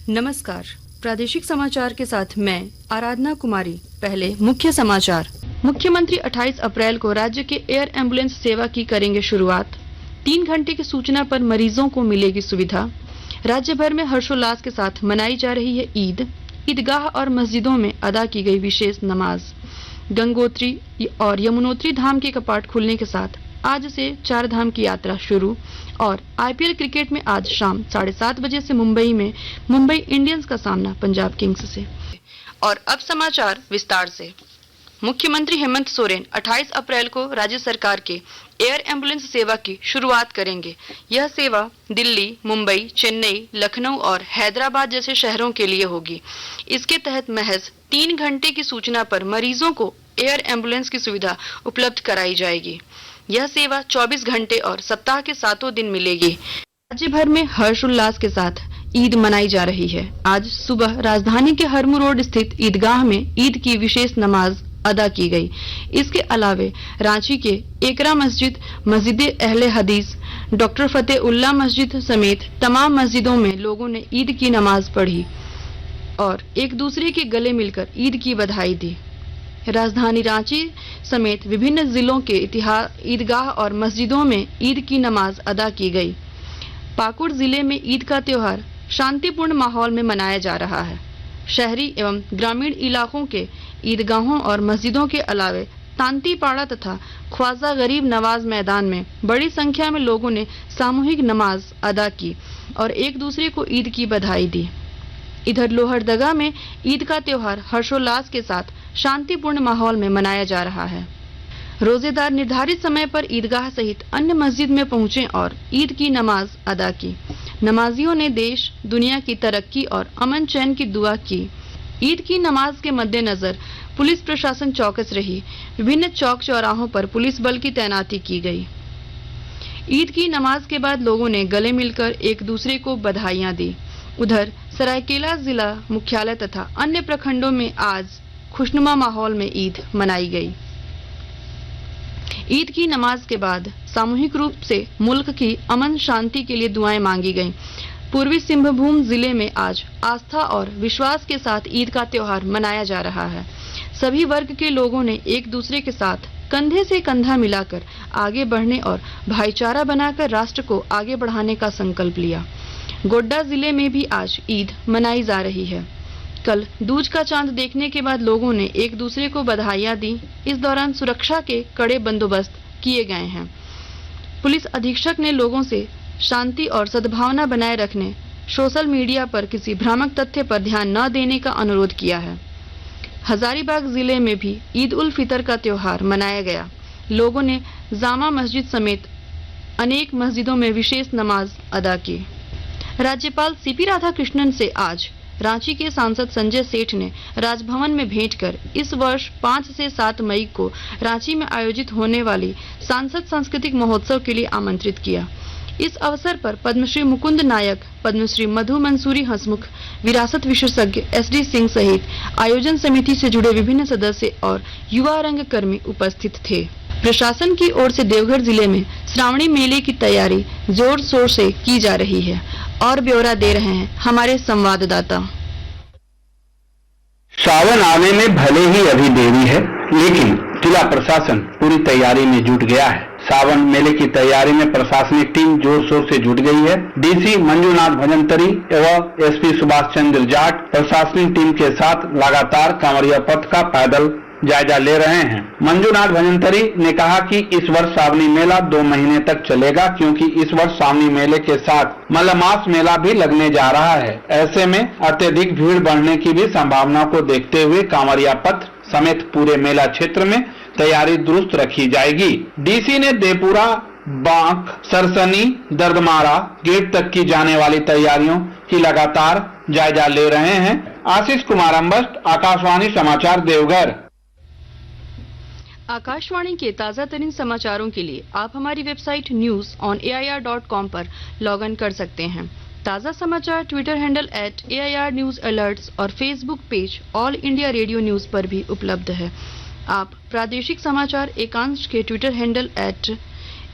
नमस्कार, प्रादेशिक समाचार के साथ मैं आराधना कुमारी। पहले मुख्य समाचार। मुख्यमंत्री 28 अप्रैल को राज्य के एयर एम्बुलेंस सेवा की करेंगे शुरुआत। 3 घंटे की सूचना पर मरीजों को मिलेगी सुविधा। राज्य भर में हर्षोल्लास के साथ मनाई जा रही है ईद। ईदगाह और मस्जिदों में अदा की गई विशेष नमाज। गंगोत्री और यमुनोत्री धाम के कपाट खुलने के साथ आज से 4 धाम की यात्रा शुरू। और आईपीएल क्रिकेट में आज शाम 7:30 बजे से मुंबई में मुंबई इंडियंस का सामना पंजाब किंग्स से। और अब समाचार विस्तार से। मुख्यमंत्री हेमंत सोरेन 28 अप्रैल को राज्य सरकार के एयर एम्बुलेंस सेवा की शुरुआत करेंगे। यह सेवा दिल्ली, मुंबई, चेन्नई, लखनऊ और हैदराबाद जैसे शहरों के लिए होगी। इसके तहत महज 3 घंटे की सूचना पर मरीजों को एयर एम्बुलेंस की सुविधा उपलब्ध कराई जाएगी। यह सेवा 24 घंटे और सप्ताह के 7 दिन मिलेगी। राज्य भर में हर्षोल्लास के साथ ईद मनाई जा रही है। आज सुबह राजधानी के हरमू रोड स्थित ईदगाह में ईद की विशेष नमाज अदा की गई। इसके अलावे रांची के एकरा मस्जिद, मस्जिद अहले हदीस, डॉक्टर फतेउल्लाह मस्जिद समेत तमाम मस्जिदों में लोगों ने ईद की नमाज पढ़ी और एक दूसरे के गले मिलकर ईद की बधाई दी। राजधानी रांची समेत विभिन्न जिलों के ईदगाह और मस्जिदों में ईद की नमाज अदा की गई। पाकुड़ जिले में ईद का त्योहार शांतिपूर्ण माहौल में मनाया जा रहा है। शहरी एवं ग्रामीण इलाकों के ईदगाहों और मस्जिदों के अलावे तांतीपाड़ा तथा ख्वाजा गरीब नवाज मैदान में बड़ी संख्या में लोगों ने सामूहिक नमाज अदा की और एक दूसरे को ईद की बधाई दी। इधर लोहरदगा में ईद का त्योहार हर्षोल्लास के साथ शांतिपूर्ण माहौल में मनाया जा रहा है। रोजेदार निर्धारित समय पर ईदगाह सहित अन्य मस्जिद में पहुंचे और ईद की नमाज अदा की। नमाजियों ने देश दुनिया की तरक्की और अमन चैन की दुआ की। ईद की नमाज के मद्देनजर पुलिस प्रशासन चौकस रही। विभिन्न चौक चौराहों पर पुलिस बल की तैनाती की गई। ईद की नमाज के बाद लोगों ने गले मिलकर एक दूसरे को बधाइयां दी। उधर सरायकेला जिला मुख्यालय तथा अन्य प्रखंडों में आज खुशनुमा माहौल में ईद मनाई गई। ईद की नमाज के बाद सामूहिक रूप से मुल्क की अमन शांति के लिए दुआएं मांगी गईं। पूर्वी सिंहभूम जिले में आज आस्था और विश्वास के साथ ईद का त्योहार मनाया जा रहा है। सभी वर्ग के लोगों ने एक दूसरे के साथ कंधे से कंधा मिलाकर आगे बढ़ने और भाईचारा बनाकर राष्ट्र को आगे बढ़ाने का संकल्प लिया। गोड्डा जिले में भी आज ईद मनाई जा रही है। कल दूज का चांद देखने के बाद लोगों ने एक दूसरे को बधाइयां दी। इस दौरान सुरक्षा के कड़े बंदोबस्त किए गए हैं। पुलिस अधीक्षक ने लोगों से शांति और सद्भावना बनाए रखने, सोशल मीडिया पर किसी भ्रामक तथ्य पर ध्यान न देने का अनुरोध किया है। हजारीबाग जिले में भी ईद उल फितर का त्योहार मनाया गया। लोगों ने जामा मस्जिद समेत अनेक मस्जिदों में विशेष नमाज अदा की। राज्यपाल सीपी राधाकृष्णन से आज रांची के सांसद संजय सेठ ने राजभवन में भेंट कर इस वर्ष 5 से 7 मई को रांची में आयोजित होने वाली सांसद सांस्कृतिक महोत्सव के लिए आमंत्रित किया। इस अवसर पर पद्मश्री मुकुंद नायक, पद्मश्री मधु मंसूरी हंसमुख, विरासत विशेषज्ञ SD सिंह सहित आयोजन समिति से जुड़े विभिन्न सदस्य और युवा रंगकर्मी उपस्थित थे। प्रशासन की ओर से देवघर जिले में श्रावणी मेले की तैयारी जोर शोर से की जा रही है और ब्यौरा दे रहे हैं हमारे संवाददाता। सावन आने में भले ही अभी देरी है, लेकिन जिला प्रशासन पूरी तैयारी में जुट गया है। सावन मेले की तैयारी में प्रशासनिक टीम जोर शोर से जुट गई है। डीसी मंजूनाथ भजंतरी एवं SP सुभाष चंद्र जाट प्रशासनिक टीम के साथ लगातार कांवड़िया पथ का पैदल जायजा ले रहे हैं। मंजूनाथ भजंतरी ने कहा कि इस वर्ष सावनी मेला 2 महीने तक चलेगा, क्योंकि इस वर्ष सावनी मेले के साथ मलमास मेला भी लगने जा रहा है। ऐसे में अत्यधिक भीड़ बढ़ने की भी संभावना को देखते हुए कांवड़िया पथ समेत पूरे मेला क्षेत्र में तैयारी दुरुस्त रखी जाएगी। डीसी ने देपुरा, बांक, सरसनी, दर्दमारा गेट तक की जाने वाली तैयारियों की लगातार जायजा ले रहे हैं। आशीष कुमार अम्बस्ट, आकाशवाणी समाचार देवघर। आकाशवाणी के ताजा तरीन समाचारों के लिए आप हमारी वेबसाइट news.air.com पर लॉग इन कर सकते हैं। ताजा समाचार Twitter handle @AIR News Alerts और Facebook page all India radio news पर भी उपलब्ध है। आप प्रादेशिक समाचार एकांश के Twitter handle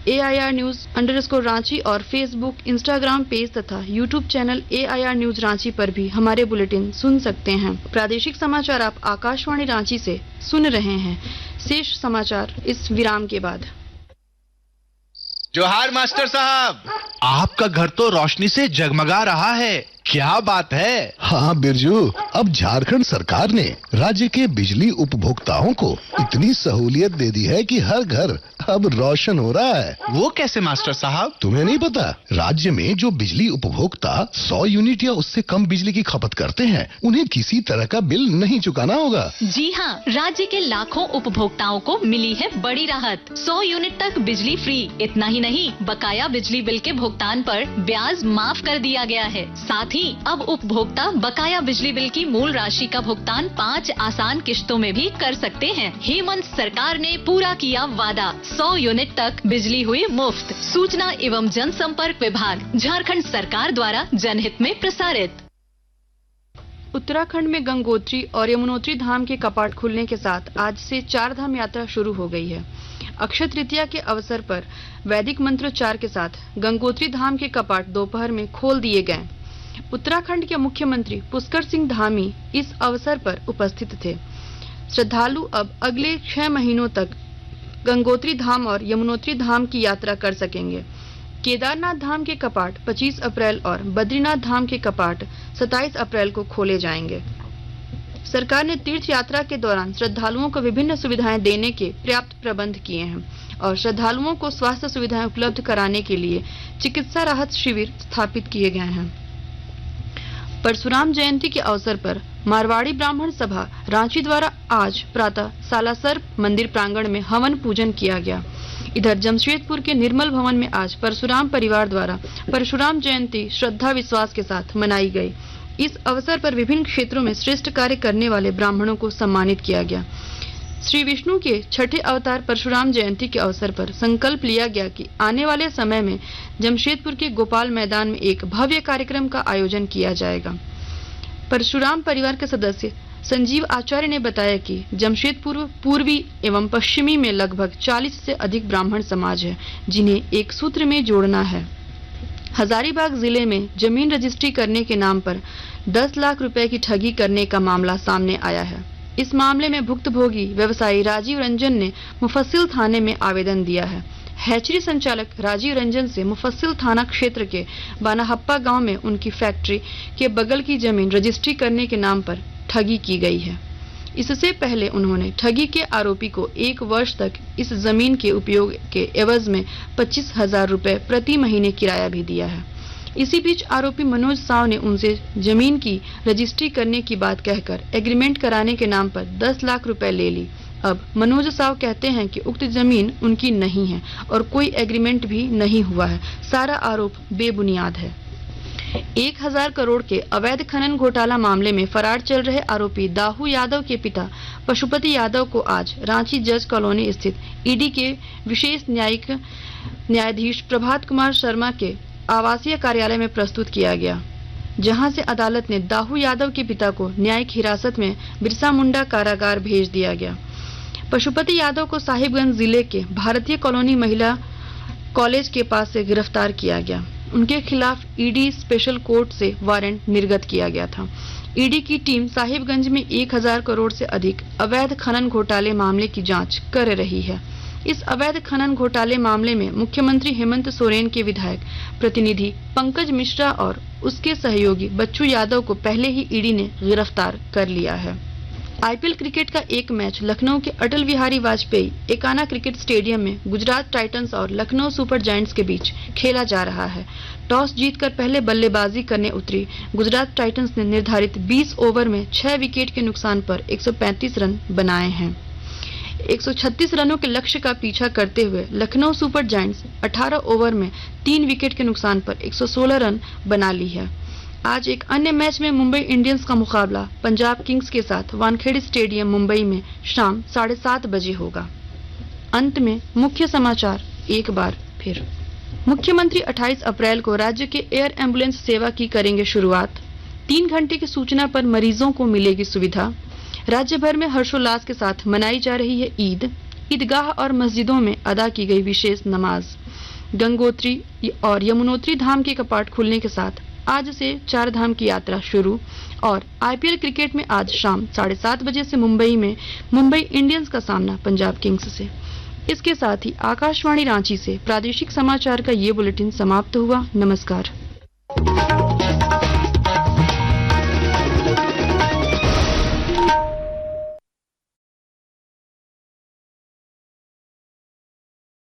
AIR News _ Ranchi और फेसबुक, इंस्टाग्राम पेज तथा YouTube channel AIR news Ranchi पर भी हमारे बुलेटिन सुन सकते हैं। प्रादेशिक समाचार आप आकाशवाणी रांची से सुन रहे हैं। शेष समाचार इस विराम के बाद। जोहार मास्टर साहब, आपका घर तो रोशनी से जगमगा रहा है। क्या बात है? हाँ बिरजू, अब झारखंड सरकार ने राज्य के बिजली उपभोक्ताओं को इतनी सहूलियत दे दी है कि हर घर अब रोशन हो रहा है। वो कैसे मास्टर साहब? तुम्हें नहीं पता? राज्य में जो बिजली उपभोक्ता 100 यूनिट या उससे कम बिजली की खपत करते हैं, उन्हें किसी तरह का बिल नहीं चुकाना होगा। जी हाँ, राज्य के लाखों उपभोक्ताओं को मिली है बड़ी राहत। 100 यूनिट तक बिजली फ्री। इतना ही नहीं, बकाया बिजली बिल के भुगतान पर ब्याज माफ कर दिया गया है। साथ ही अब उपभोक्ता बकाया बिजली बिल की मूल राशि का भुगतान 5 आसान किश्तों में भी कर सकते हैं। हेमंत सरकार ने पूरा किया वादा, 100 यूनिट तक बिजली हुई मुफ्त। सूचना एवं जनसंपर्क विभाग, झारखंड सरकार द्वारा जनहित में प्रसारित। उत्तराखंड में गंगोत्री और यमुनोत्री धाम के कपाट खुलने के साथ आज से 4 धाम यात्रा शुरू हो गई है। अक्षय तृतीया के अवसर पर वैदिक मंत्रोच्चार के साथ गंगोत्री धाम के कपाट दोपहर में खोल दिए गए। उत्तराखंड के मुख्यमंत्री पुष्कर सिंह धामी इस अवसर पर उपस्थित थे। श्रद्धालु अब अगले 6 महीनों तक गंगोत्री धाम और यमुनोत्री धाम की यात्रा कर सकेंगे। केदारनाथ धाम के कपाट 25 अप्रैल और बद्रीनाथ धाम के कपाट 27 अप्रैल को खोले जाएंगे। सरकार ने तीर्थ यात्रा के दौरान श्रद्धालुओं को विभिन्न सुविधाएं देने के पर्याप्त प्रबंध किए हैं और श्रद्धालुओं को स्वास्थ्य सुविधाएं उपलब्ध कराने के लिए चिकित्सा राहत शिविर स्थापित किए गए हैं। परशुराम जयंती के अवसर पर मारवाड़ी ब्राह्मण सभा रांची द्वारा आज प्रातः सालासर मंदिर प्रांगण में हवन पूजन किया गया। इधर जमशेदपुर के निर्मल भवन में आज परशुराम परिवार द्वारा परशुराम जयंती श्रद्धा विश्वास के साथ मनाई गई। इस अवसर पर विभिन्न क्षेत्रों में श्रेष्ठ कार्य करने वाले ब्राह्मणों को सम्मानित किया गया। श्री विष्णु के छठे अवतार परशुराम जयंती के अवसर पर संकल्प लिया गया कि आने वाले समय में जमशेदपुर के गोपाल मैदान में एक भव्य कार्यक्रम का आयोजन किया जाएगा। परशुराम परिवार के सदस्य संजीव आचार्य ने बताया कि जमशेदपुर पूर्वी एवं पश्चिमी में लगभग 40 से अधिक ब्राह्मण समाज है, जिन्हें एक सूत्र में जोड़ना है। हजारीबाग जिले में जमीन रजिस्ट्री करने के नाम पर 10 लाख रुपए की ठगी करने का मामला सामने आया है। इस मामले में भुक्तभोगी व्यवसायी राजीव रंजन ने मुफस्सिल थाने में आवेदन दिया है। हैचरी संचालक राजीव रंजन से मुफस्सिल थाना क्षेत्र के बानाहप्पा गांव में उनकी फैक्ट्री के बगल की जमीन रजिस्ट्री करने के नाम पर ठगी की गई है। इससे पहले उन्होंने ठगी के आरोपी को 1 वर्ष तक इस जमीन के उपयोग के एवज में 25,000 रुपए प्रति महीने किराया भी दिया है। इसी बीच आरोपी मनोज साव ने उनसे जमीन की रजिस्ट्री करने की बात कहकर एग्रीमेंट कराने के नाम पर 10 लाख रुपए ले ली। अब मनोज साव कहते हैं कि उक्त जमीन उनकी नहीं है और कोई एग्रीमेंट भी नहीं हुआ है। सारा आरोप बेबुनियाद है। 1000 करोड़ के अवैध खनन घोटाला मामले में फरार चल रहे आरोपी दाहू यादव के पिता पशुपति यादव को आज रांची जज कॉलोनी स्थित ईडी के विशेष न्यायिक न्यायाधीश प्रभात कुमार शर्मा के आवासीय कार्यालय में प्रस्तुत किया गया, जहां से अदालत ने दाहू यादव के पिता को न्यायिक हिरासत में बिरसा मुंडा कारागार भेज दिया गया। पशुपति यादव को साहिबगंज जिले के भारतीय कॉलोनी महिला कॉलेज के पास से गिरफ्तार किया गया। उनके खिलाफ ईडी स्पेशल कोर्ट से वारंट निर्गत किया गया था। ईडी की टीम साहिबगंज में 1000 करोड़ से अधिक अवैध खनन घोटाले मामले की जांच कर रही है। इस अवैध खनन घोटाले मामले में मुख्यमंत्री हेमंत सोरेन के विधायक प्रतिनिधि पंकज मिश्रा और उसके सहयोगी बच्चू यादव को पहले ही ईडी ने गिरफ्तार कर लिया है। आईपीएल क्रिकेट का एक मैच लखनऊ के अटल बिहारी वाजपेयी एकाना क्रिकेट स्टेडियम में गुजरात टाइटंस और लखनऊ सुपर जायंट्स के बीच खेला जा रहा है। टॉस जीतकर पहले बल्लेबाजी करने उतरी गुजरात टाइटंस ने निर्धारित 20 ओवर में 6 विकेट के नुकसान पर 135 रन बनाए हैं। 136 रनों के लक्ष्य का पीछा करते हुए लखनऊ सुपर जायंट्स 18 ओवर में 3 विकेट के नुकसान पर 116 रन बना ली है। आज एक अन्य मैच में मुंबई इंडियंस का मुकाबला पंजाब किंग्स के साथ वानखेड़े स्टेडियम मुंबई में शाम 7:30 बजे होगा। अंत में मुख्य समाचार एक बार फिर। मुख्यमंत्री 28 अप्रैल को राज्य के एयर एम्बुलेंस सेवा की करेंगे शुरुआत। 3 घंटे की सूचना पर मरीजों को मिलेगी सुविधा। राज्य भर में हर्षोल्लास के साथ मनाई जा रही है ईद। ईदगाह और मस्जिदों में अदा की गई विशेष नमाज। गंगोत्री और यमुनोत्री धाम के कपाट खुलने के साथ आज से 4 धाम की यात्रा शुरू। और आईपीएल क्रिकेट में आज शाम 7:30 बजे से मुंबई में मुंबई इंडियंस का सामना पंजाब किंग्स से। इसके साथ ही आकाशवाणी रांची से प्रादेशिक समाचार का ये बुलेटिन समाप्त हुआ। नमस्कार।